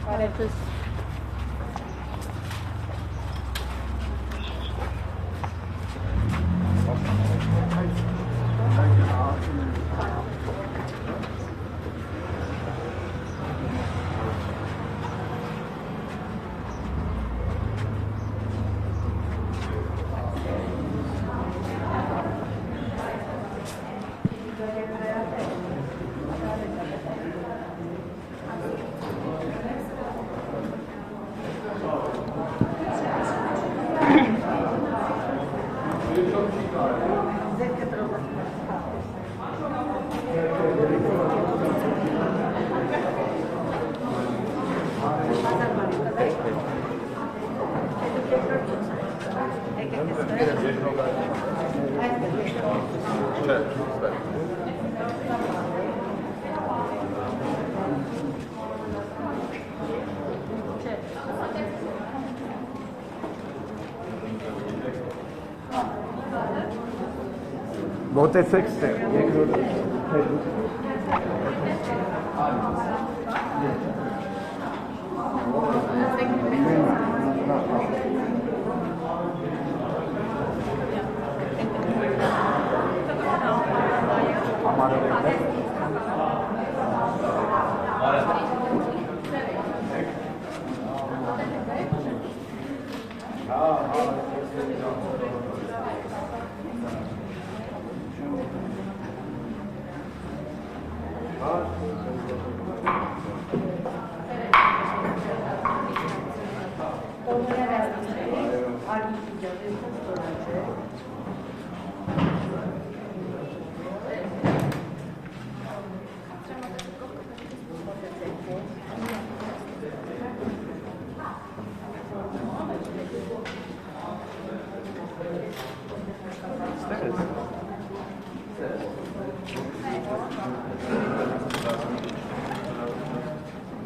Բարևձեզ։ Մոտեցեք ստեղ, երկրորդ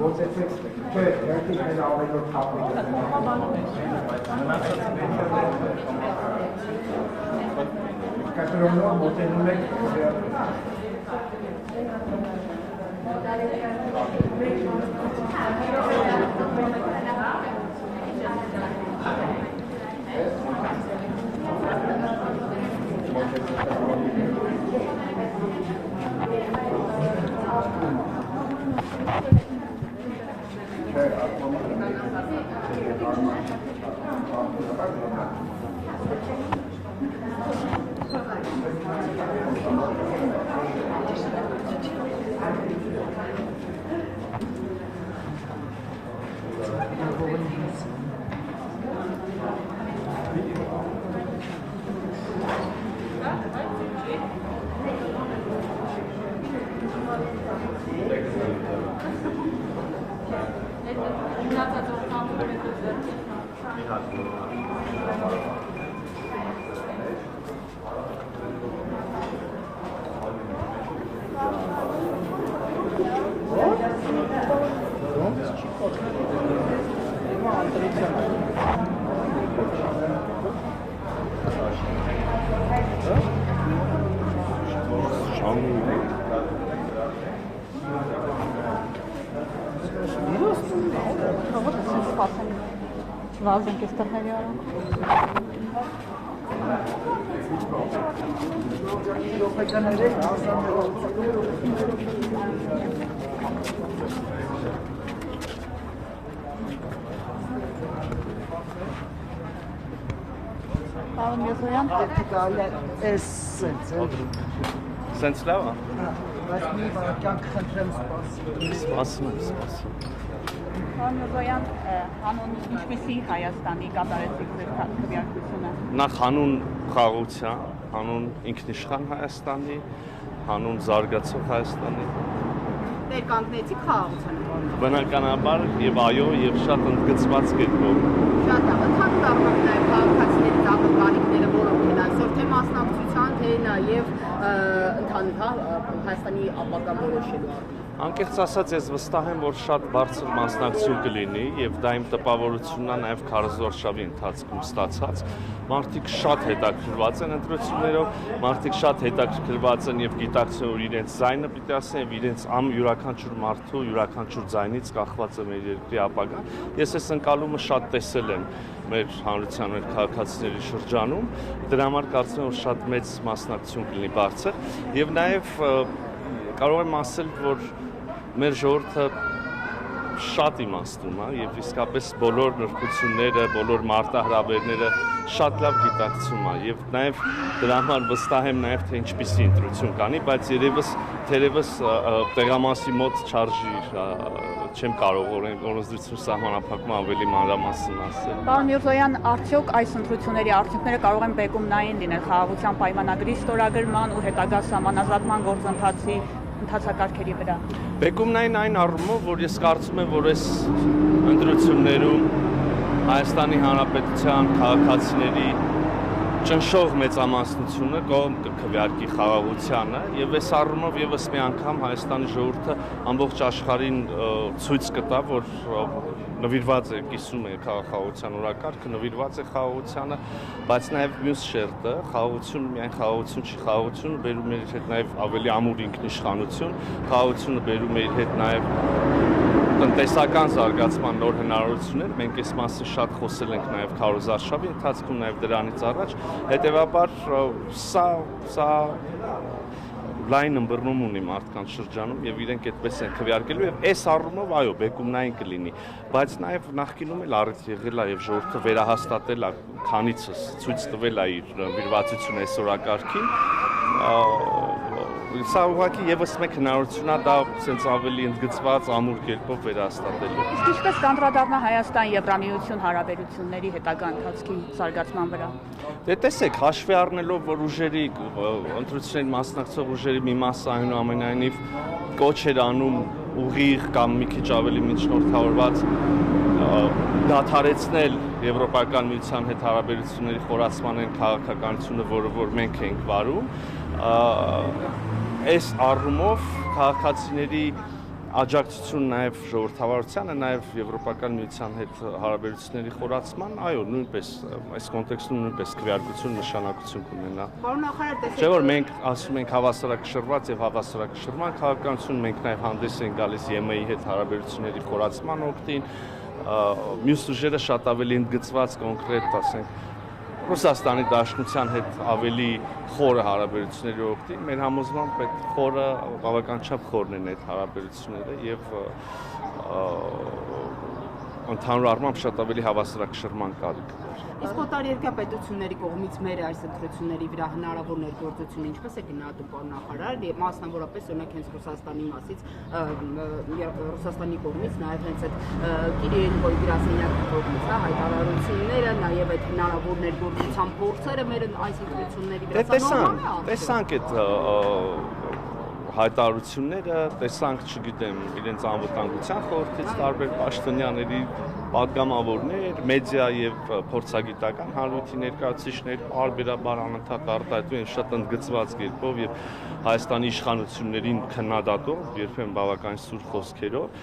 մոտեցեք ստեղ, չէ, երկրի մեր ավելորդ խապիկ կատրոնով մոտենում եք Վազենք էստեղ հերի արանք։ Պարոն Եսոյան, Սենց լավ է։ Բայց մի վարքյան կխնդրեմ Սպասում եմ։ Պարոն Եսոյան, հանուն ինչպեսի Հայաստանի կատարեցիք ձեր քվեարկությունը։ Նախ հանուն խաղաղության, հանուն ինքնիշխան Հայաստանի, հանուն զարգացող Հայաստանի։ Ներկանգնեցիք խաղաղությանը։ Բնականաբար եւ այո եւ շատ ընդգծված կերպով։ Շատ լավ, ընդհանուր առմամբ նաև քաղաքացիների ծաղկալիքները որոնք են այսօր թե մասնակցության, թե նաև ընդհանուր Հայաստանի ապագա որոշելու առումով։ Անկեղծ ասած, ես վստահ եմ, որ շատ բարձր մասնակցություն կլինի եւ դա իմ տպավորությունն է նաեւ քարոզորշավի ընթացքում ստացած։ Մարդիկ շատ հետաքրքրված են ընտրություններով, մարդիկ շատ հետաքրքրված են եւ գիտակցում, որ իրենց ձայնը պիտի ասեն եւ իրենց յուրաքանչյուր մարդու յուրաքանչյուր ձայնից կախված է մեր երկրի ապագան։ Ես այս ընկալումը շատ տեսել եմ մեր հանրության, մեր քաղաքացիների շրջանում։ Դրա համար կարծում եմ, որ շատ մեծ մասնակցություն կլինի բարձր եւ նաեւ կարող եմ ասել, որ մեր ժողովուրդը շատ իմաստուն է եւ իսկապես բոլոր նրբությունները, բոլոր մարտահրավերները շատ լավ գիտակցում է եւ նաեւ դրա համար վստահ եմ նաեւ թե ինչպիսի ընտրություն կանի, բայց թերևս տեղամասի մոտ չարժի չեմ կարող օրենսդրություն սահմանափակում ավելի մանրամասն ասել։ Պարոն Միրզոյան, արդյոք այս ընտրությունների արդյունքները կարող են բեկումնային լինել խաղաղության պայմանագրի ստորագրման ու հետագա սահմանազատման գործընթացի ընթացակարգերի վրա։ Բեկումնային այն առումով, որ ես կարծում եմ, որ այս ընտրություններում Հայաստանի Հանրապետության քաղաքացիների ճնշող մեծամասնությունը կողմ կքվեարկի խաղաղությանը եւ այս առումով եւս մի անգամ Հայաստանի ժողովուրդը ամբողջ աշխարհին ցույց կտա, որ նվիրված է կիսում է խաղաղության օրակարգը, նվիրված է խաղաղությանը, բայց նաեւ մյուս շերտը խաղաղություն միայն խաղաղություն չի, խաղաղությունը բերում է իր հետ նաեւ ավելի ամուր ինքնիշխանություն, խաղաղությունը բերում է իր հետ նաեւ տնտեսական զարգացման նոր հնարավորություններ, մենք այս մասին շատ խոսել ենք նաև քարոզարշավի ընթացքում, նաև դրանից առաջ, հետևաբար սա լայն ըմբռնում ունի մարդկանց շրջանում եւ իրենք այդպես են քվեարկելու եւ այս առումով այո բեկումնային կլինի, բայց նաև նախկինում էլ առիթ եղել է եւ ժողովուրդը վերահաստատել է քանիցս ցույց տվել է իր նվիրվածությունը այս օրակարգին Սա ուղղակի եւս մեկ հնարավորություն է դա sense ավելի ընդգծված ամուր կերպով վերահաստատելու։ Իսկ ինչպես կանդրադառնա Հայաստան-Եվրամիություն հարաբերությունների հետագա ընթացքի զարգացման վրա։ Դե տեսեք, հաշվի առնելով, որ ուժերի ընտրություններին մասնակցող ուժերի մի մասը այնուամենայնիվ կոչ էր անում ուղիղ կամ մի քիչ ավելի միջնորդավորված դադարեցնել Եվրոպական միության հետ հարաբերությունների խորացման այն քաղաքականությունը, որ մենք ենք վարում, այս առումով քաղաքացիների աջակցություն նաև ժողովրդավարությանը, նաև Եվրոպական միության հետ հարաբերությունների խորացման, այո, նույնպես այս կոնտեքստում նույնպես քվեարկություն նշանակություն կունենա։ Պարոն նախարար, տեսեք, չէ՞ որ մենք ասում ենք հավասարակշռված եւ հավասարակշռման քաղաքականություն, մենք նաև հանդես ենք գալիս ԵՄ-ի հետ հարաբերությունների խորացման օգտին, մյուս ուժերը շատ ավելի ընդգծված կոնկրետ, ասենք, Ռուսաստանի Դաշնության հետ ավելի խորը հարաբերությունների օգտին, մեր համոզմամբ այդ խորը բավականաչափ խորն են այդ հարաբերությունները եւ ընդհանուր առմամբ շատ ավելի հավասարակշռման կարիք կար։ Իսկ օտարերկրյա պետությունների կողմից մեր այս ընտրությունների վրա հնարավոր ներգործությունը ինչպես է գնահատում պարոն նախարար, եւ մասնավորապես օրինակ հենց Ռուսաստանի մասից, Ռուսաստանի կողմից, նաեւ հենց այդ Կիրիենկոյի գրասենյակի կողմից, հայտարարությունները, նաեւ այդ հնարավոր ներգործության փորձերը մեր այս ընտրությունների վրա տեսանք այդ հայտարարությունները, տեսանք, չգիտեմ, իրենց անվտանգության խորհրդից տարբեր պաշտոնյաների պատգամավորներ, մեդիա եւ փորձագիտական հանրույթի ներկայացուցիչներ պարբերաբար անընդհատ արտահայտում են շատ ընդգծված կերպով եւ Հայաստանի իշխանություններին քննադատող, երբեմն բավական սուր խոսքերով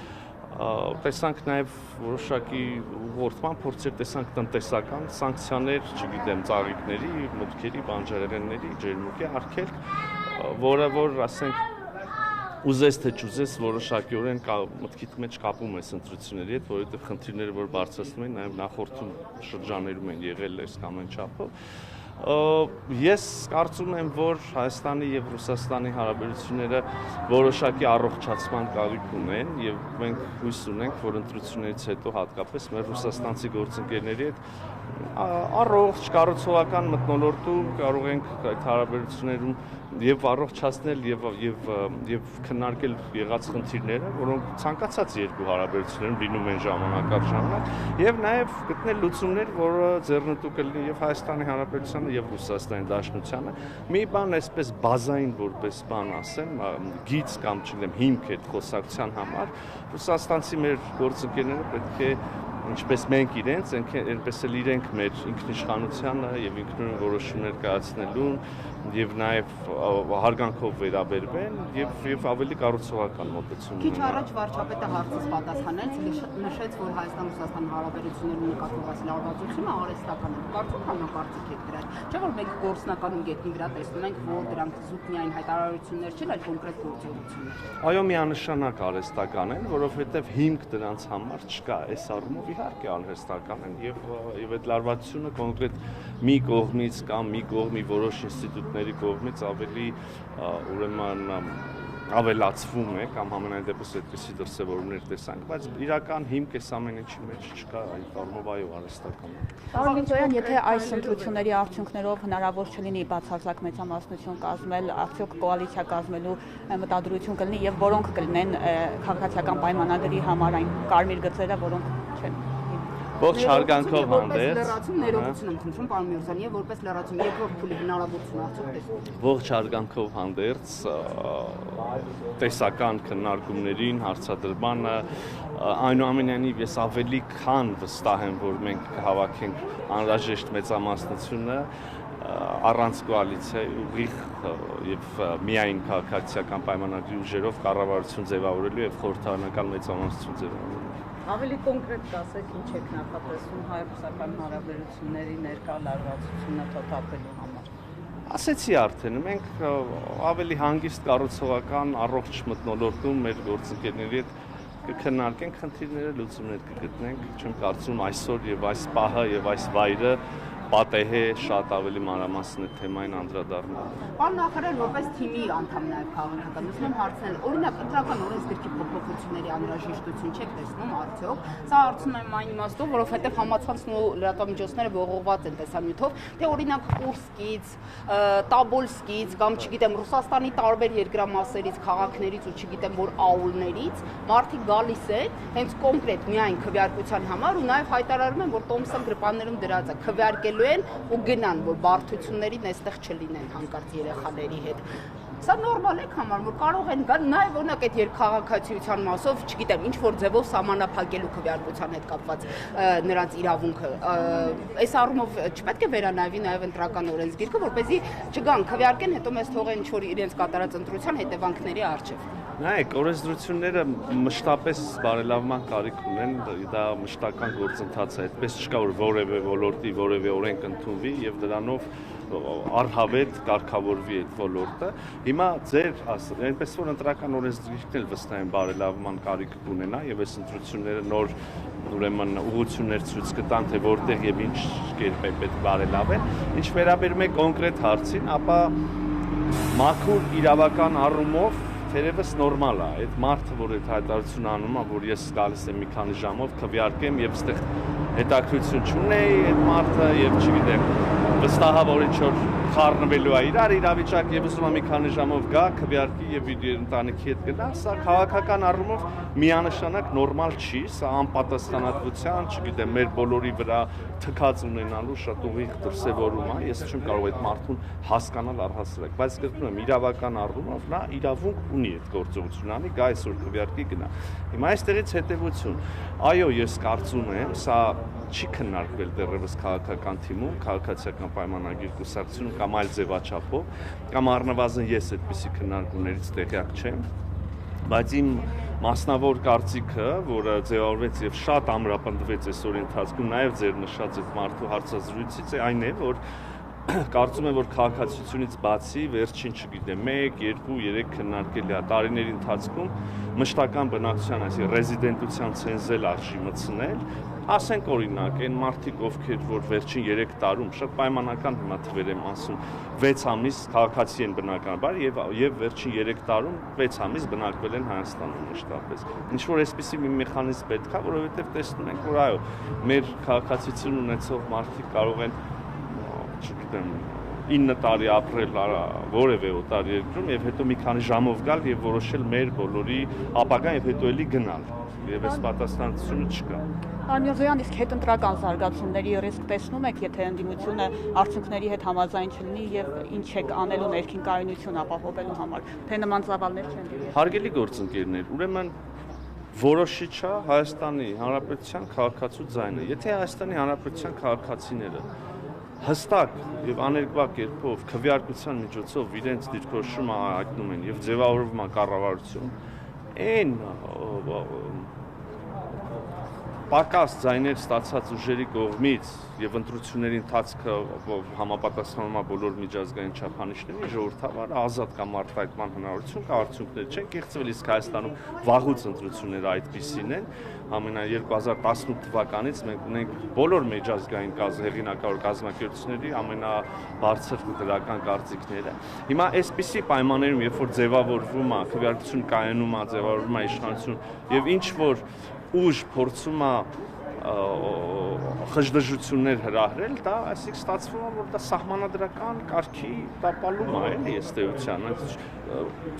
տեսանք նաև որոշակի ուղղորդման փորձեր, տեսանք տնտեսական սանկցիաներ, չգիտեմ, ծաղիկների, մուտքերի, բանջարեղենների, ջերմուկի արգելք, որը որ ասենք ուզես թե չուզես որոշակիորեն մտքիդ մեջ կապում ես ընտրությունների հետ, որովհետև խնդիրները որ բարձրացնում են նաև նախորդում շրջաններում են եղել այս կամ այն չափով Ես կարծում եմ, որ Հայաստանի եւ Ռուսաստանի հարաբերությունները որոշակի առողջացման կարիք ունեն եւ մենք հույս ունենք, որ ընտրություններից հետո հատկապես մեր ռուսաստանցի գործընկերների հետ առողջ կառուցողական մթնոլորտում կարող ենք այդ հարաբերություններում եւ առողջացնել եւ քննարկել եղած խնդիրները, որոնք ցանկացած երկու հարաբերություններում լինում են ժամանակ առ ժամանակ եւ նաեւ գտնել լուծումներ, որը ձեռնտու կլինի եւ Հայաստանի Հանրապետությանը եւ Ռուսաստանի Դաշնությանը։ Մի բան այսպես բազային որպես բան ասեմ, գիծ կամ չգիտեմ հիմք այդ խոսակցության համար ռուսաստանցի մեր գործընկերները պետք է ինչպես մենք իրենց, այնպես էլ իրենք մեր ինքնիշխանությանը եւ ինքնուրույն որոշումներ կայացնելուն եւ նաեւ հարգանքով վերաբերվեն եւ ավելի կառուցողական մոտեցում Քիչ առաջ վարչապետը հարցից պատասխանեց, նշեց, որ Հայաստան-Ռուսաստան հարաբերությունների նկատող լարվածությունը արհեստական է։ Կարծում համակարծիք եք դրան։ Չէ՞ որ մենք գործնականում գետնի վրա տեսնում ենք, որ դրանք զուտ միայն հայտարարություններ չեն, այլ կոնկրետ գործողություններ։ Այո, միանշանակ արհեստական են, որովհետեւ հիմք դրանց համար չկա։ Այս առումով իհարկե արհեստական են եւ այդ լարվածությունը կոնկրետ մի կողմից կամ մի կողմի որոշ ինստիտուտների կողմից ավելի ուրեմն ավելացվում է կամ համենայն դեպս այդպիսի դրսևորումներ տեսանք, բայց իրական հիմք այս ամեն ինչի մեջ չկա, այդ առումով այո արհեստական է։ Պարոն Մինչոյան, եթե այս ընտրությունների արդյունքներով հնարավոր չլինի բացարձակ մեծամասնություն կազմել, արդյոք կոալիցիա կազմելու մտադրություն կլինի եւ որոնք կլինեն քաղաքացիական պայմանագրի համար այն կարմիր գծերը, որոնք չեն։ Ողջ հարգանքով հանդերձ լրացում ներողություն եմ խնդրում պարոն Միրզյան եւ որպես լրացում երկրորդ փուլի հնարավորություն արդյոք տեսնում։ Ողջ հարգանքով հանդերձ տեսական քննարկումներին, հարցադրմանը այնուամենայնիվ ես ավելի քան վստահ եմ, որ մենք կհավաքենք անհրաժեշտ մեծամասնությունը առանց կոալիցիայի ուղիղ եւ միայն քաղաքացիական պայմանագրի ուժերով կառավարություն ձևավորելու եւ խորհրդարանական մեծամասնություն ձևավորելու։ Ավելի կոնկրետ կասեք, ինչ եք նախատեսում հայ-ռուսական հարաբերությունների ներկա լարվածությունը թոթափելու համար։ Ասեցի արդեն, մենք ավելի հանգիստ կառուցողական առողջ մթնոլորտում մեր գործընկերների հետ կքննարկենք, խնդիրները լուծումներ կգտնենք, չեմ կարծում այսօր եւ այս պահը եւ այս վայրը պատեհ է շատ ավելի մանրամասն է թեմային անդրադառնալ։ Պարոն նախարար, որպես թիմի անդամ նաև քաղաքական, ուզում եմ հարցնել, օրինակ ընտրական օրենսգրքի փոփոխությունների անհրաժեշտություն չեք տեսնում արդյոք։ Սա հարցում եմ այն իմաստով, որովհետև համացանցն ու լրատվամիջոցները ողողված են տեսանյութով, թե օրինակ Կուրսկից, Տաբոլսկից կամ չգիտեմ Ռուսաստանի տարբեր երկրամասերից, քաղաքներից ու չգիտեմ որ աուլներից մարդիկ գալիս են հենց կոնկրետ միայն քվեարկության համար ու նաև հայտարարում են, որ Տոմսոն գրպաններում դրած է քվեարկել ու գնան, որ բարդություններին այստեղ չլինեն հանկարծ երեխաների հետ։ Սա նորմալ է համար, որ կարող են գալ նաև օրինակ այդ երկխաղաքացիության մասով, չգիտեմ, ինչ որ ձևով սահմանափակելու քվեարկության հետ կապված նրանց իրավունքը։ Այս առումով չպետք է վերանայվի նաև ընտրական օրենսգիրքը, որպեսզի չգան քվեարկեն, հետո մեզ թողեն ինչ որ իրենց կատարած ընտրության հետևանքների առջև։ Նայեք, օրենսդրությունները մշտապես բարելավման կարիք ունեն, դա մշտական գործընթաց է, այդպես չկա որ որևէ ոլորտի որևէ օրենք ընդունվի եւ դրանով առհավետ կարգավորվի այդ ոլորտը։ Հիմա ձեր այնպես որ ընտրական օրենսդրությունն էլ վստահ են բարելավման կարիք կունենա եւ այս ընտրությունները նոր ուրեմն ուղղություններ ցույց կտան, թե որտեղ եւ ինչ կերպ է պետք բարելավել։ Ինչ վերաբերում է կոնկրետ հարցին, ապա մաքուր իրավական առումով Թերևս նորմալ է, այդ մարդը, որ այդ հայտարարությունը անում է, որ ես գալիս եմ մի քանի ժամով քվեարկեմ եւ այստեղ հետաքրություն չունեի այդ մարդը եւ չգիտեմ, վստահ որ ինչ որ խառնվելու է իրար իրավիճակ եւ ուզում է մի քանի ժամով գա, քվեարկի եւ իր ընտանիքի հետ գնա, սա քաղաքական առումով միանշանակ նորմալ չի, սա անպատասխանատվության, չգիտեմ, մեր բոլորի վրա թքած ունենալու շատ ուղիղ դրսևորում է, ես չեմ կարող այդ մարդուն հասկանալ առհասարակ, բայց կրկնում եմ, իրավական առումով նա իրավունք ունի այդ գործողություն անի, գա այսօր քվեարկի գնա։ Հիմա այստեղից հետևություն։ Այո, ես կարծում եմ, սա չի քննարկվել դեռևս քաղաքական թիմում, քաղաքացիական պայմանագիր կուսակցությունում կամ այլ ձևաչափով, կամ առնվազն ես այդպիսի քննարկումներից տեղյակ չեմ, բայց իմ մասնավոր կարծիքը, որը ձևավորվեց եւ շատ ամրապնդվեց այսօր ընթացքում, նաեւ ձեր նշած այդ մարդու հարցազրույցից է այն է, որ կարծում եմ, որ քաղաքացիությունից բացի վերջին, չգիտեմ, 1, 2, 3 քննարկելի է տարիների ընթացքում մշտական բնակչության, այսինքն ռեզիդենտության ցենզել արժի մտցնել, ասենք օրինակ, այն մարդիկ, ովքեր որ վերջին 3 տարում շատ պայմանական հիմա թվեր եմ ասում, 6 ամիս քաղաքացի են բնականաբար եւ վերջին 3 տարում 6 ամիս բնակվել են Հայաստանում մշտապես։ Ինչ որ այսպիսի մի մեխանիզմ պետք է, որովհետեւ տեսնում ենք, որ այո, մեր քաղաքացիություն ունեցող մարդիկ կարող են չգիտեմ 9 տարի ապրել որևէ օտար երկրում եւ հետո մի քանի ժամով գալ եւ որոշել մեր բոլորի ապագան եւ հետո էլի գնալ եւ այս պատասխանատվությունը չկա։ Արմյոզյան, իսկ հետընտրական զարգացումների ռիսկ տեսնում եք, եթե ընդդիմությունը արդյունքների հետ համաձայն չլինի եւ ինչ եք անելու ներքին կայունություն ապահովելու համար, թե նման ծավալներ չեն դիմել։ Հարգելի գործընկերներ, ուրեմն որոշիչը Հայաստանի Հանրապետության քաղաքացու ձայնը։ Եթե Հայաստանի Հանրապետության քաղաքացիները հստակ եւ աներկբա կերպով քվեարկության միջոցով իրենց դիրքորոշումը հայտնում են եւ ձևավորվում է կառավարություն, այն պակաս ձայներ ստացած ուժերի կողմից եւ ընտրությունների ընթացքը համապատասխանում է բոլոր միջազգային չափանիշներին, ժողովրդավարը ազատ կամ արտահայտման հնարավորություն կա, արդյունքներ չեն կեղծվել, իսկ Հայաստանում վաղուց ընտրությունները այդպիսին են, ամենա 2018 թվականից մենք ունենք բոլոր միջազգային հեղինակավոր կազմակերպությունների ամենաբարձր դրական կարծիքները։ Հիմա այսպիսի պայմաններում, երբ որ ձևավորվում է քվեարկություն կայանում է, ձևավորվում է իշխանություն եւ ինչ որ ուժ փորձում է խժդժություններ հրահրել, դա այսինքն ստացվում է, որ դա սահմանադրական կարգի տապալում է, էլի ըստ էության,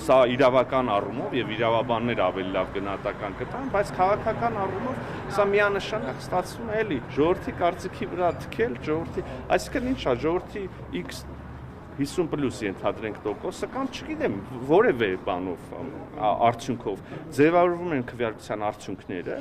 սա իրավական առումով եւ իրավաբաններ ավելի լավ գնահատական կտան, բայց քաղաքական առումով սա միանշանակ ստացվում է, էլի ժողովրդի կարծիքի վրա թքել, ժողովրդի, այսինքն ինչ է, ժողովրդի X 50+ ենթադրենք տոկոսը կամ չգիտեմ որևէ բանով արդյունքով ձևավորվում են քվեարկության արդյունքները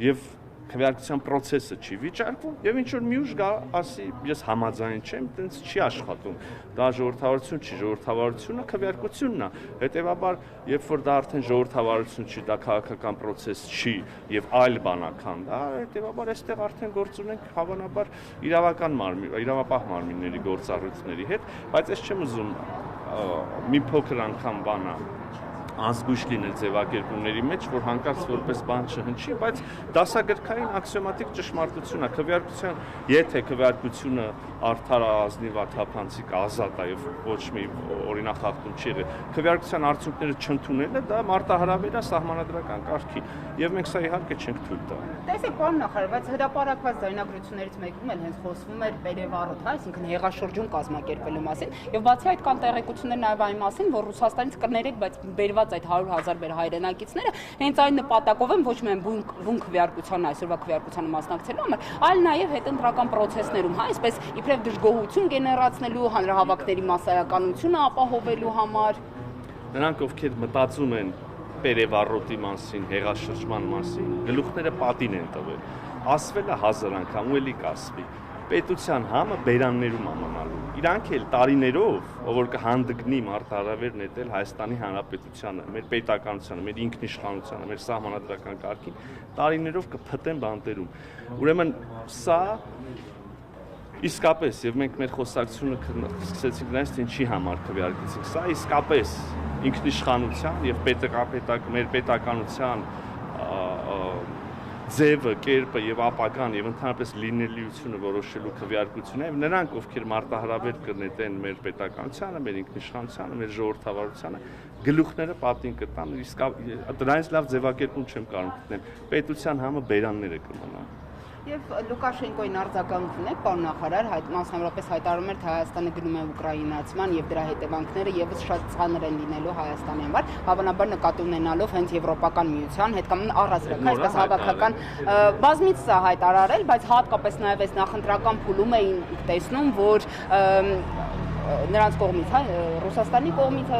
եւ քվեարկության process-ը չի վիճարկվում եւ ինչ որ մի ուժ գա ասի ես համաձայն չեմ, այտենց չի աշխատում։ Դա ժողովրդավարություն չի, ժողովրդավարությունը քվեարկությունն է։ Հետեւաբար, երբ որ դա արդեն ժողովրդավարություն չի, դա քաղաքական process չի եւ այլ բանական, դա հետեւաբար այստեղ արդեն գործ ունենք հավանաբար իրավական իրավապահ մարմինների գործառույթների հետ, բայց ես չեմ ուզում մի փոքր անգամ բանա անզգույշ լինել ձևակերպումների մեջ, որ հանկարծ որպես բան չհնչի, բայց դասագրքային աքսիոմատիկ ճշմարտություն է, քվեարկության, եթե քվեարկությունը արդար, ազնիվ, թափանցիկ, ազատ է եւ ոչ մի օրինախախտում չի եղել, քվեարկության արդյունքները չընդունելը դա մարտահրավեր է սահմանադրական կարգի եւ մենք սա իհարկե չենք թույլ տա։ Տեսեք, պարոն նախարար, բայց հրապարակված ձայնագրություններից մեկում էլ հենց խոսվում էր Պերևառոտ, այսինքն հեղաշրջում կազմակերպելու մասին, եւ բացի այդ կան տեղեկություններ նաեւ այն մասին, որ Ռուսաստանից կներեք, բայց բերված այդ 100,000 մեր հայրենակիցները հենց այն նպատակով են ոչ միայն բուն քվեարկության այսօրվա քվեարկությանը մասնակցելու համար, այլ նաեւ հետընտրական process-ներում, հա, այսպես իբրև դժգոհություն գեներացնելու, հանրահավաքների մասսայականությունը ապահովելու համար։ Նրանք ովքեր մտածում են Պերևառոտի մասին, հեղաշրջման մասին, գլուխները պատին են տվել։ Ասվել է 1000 անգամ ու էլի կասվի։ Պետության համը բերաններում ամանալու։ Իրանք էլ տարիներով, որ կհանդգնի մարտահրավեր նետել Հայաստանի Հանրապետությանը, մեր պետականությանը, մեր ինքնիշխանությանը, մեր սահմանադրական կարգին, տարիներով կփտեն բանտերում։ Ուրեմն սա իսկապես եւ մենք մեր խոսակցությունը սկսեցինք նայել, թե ինչի համար քվեարկեցինք։ Սա իսկապես ինքնիշխանության եւ մեր պետականության ձևը, կերպը եւ ապագան եւ ընդհանրապես լինելիությունը որոշելու քվեարկությունն է եւ նրանք, ովքեր մարտահրավեր կնետեն մեր պետականությանը, մեր ինքնիշխանությանը, մեր ժողովրդավարությանը, գլուխները պատին կտան, իսկ դրանից լավ ձևակերպում չեմ կարող գտնել։ Պետության համը բերանները կմնա։ Եվ Լուկաշենկոյին արձագանքն է, պարոն նախարար, մասնավորապես հայտարարում էր, թե Հայաստանը գնում է ուկրաինացման եւ դրա հետևանքները եւս շատ ծանր են լինելու Հայաստանի համար, հավանաբար նկատի ունենալով հենց Եվրոպական միության հետ կամ առհասարակ այսպես հավաքական բազմից սա հայտարարել, բայց հատկապես նաեւ այս նախընտրական փուլում էին տեսնում, որ նրանց կողմից, հա, Ռուսաստանի կողմից,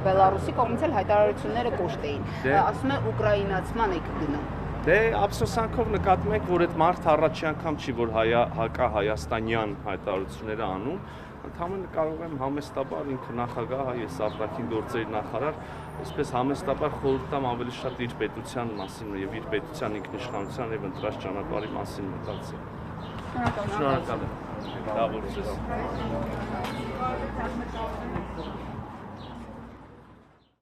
Բելարուսի կողմից էլ հայտարարությունները կոշտ էին։ Ասում է ուկրաինացման եք գնում։ Դե ափսոսանքով նկատում եք, որ այդ մարդը առաջի անգամ չի, որ հակահայաստանյան հայտարարությունները անում, ընդհանրապես կարող եմ համեստաբար ինքը նախագահ, ես արտաքին գործերի նախարար, այսպես համեստաբար խորհուրդ տամ ավելի շատ իր պետության մասին եւ իր պետության ինքնիշխանության եւ ընտրած ճանապարհի մասին մտածել։ Շնորհակալ եմ։ Լավ օրվա։